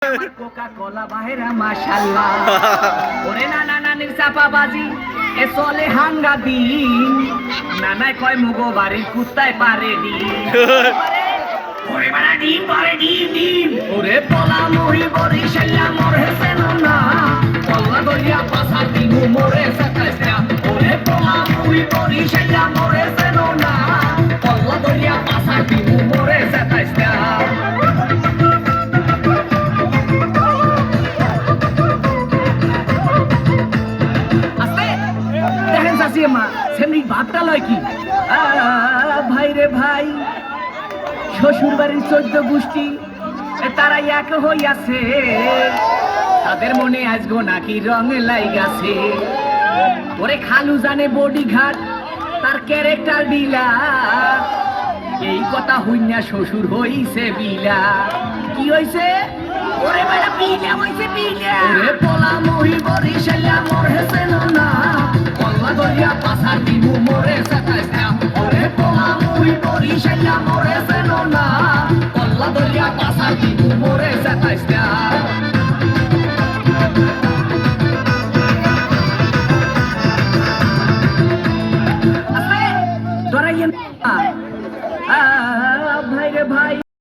Coca কোলা বাহেরা মাশাআল্লাহ ওরে নানা নানির চাপাবাজি এ চলে হাঙ্গা দিন নানায় কয় মুগো বাড়ির কুত্তায় পারে ডিম ওরে বাড়া ডিম পারে ডিম ওরে পলা মহি বরিশাল্লা মোর হেসেন না পল্লা দরিয়া পাসা দিমু মোরে সাকাইছা ওরে পলা মহি বরিশাল্লা মোর হেসেন না পল্লা দরিয়া পাসা দিমু মোরে সাকাইছা ভাবটা লয় কি ভাই রে ভাই শ্বশুর বাড়ির 14 গোষ্ঠী তারা এক হইয়াছে তাদের মনে আজগো নাকি রং লাইগাছে ওরে খালু জানে বডি ঘাট তার ক্যারেক্টার ডিলা এই কথা হইনা শ্বশুর হইছে বিলা কি হইছে ওরে বেটা বিলা হইছে বিলা ওরে পলা মহি বরিশাল্লা মোর হেসেন না পল্লা দরিয়া পাসা দিমু মোরে সাকাইছা ওরে পলা মহি বরিশাল্লা মোর হেসেন না পল্লা দরিয়া পাসা দিমু মোরে সাকাইছা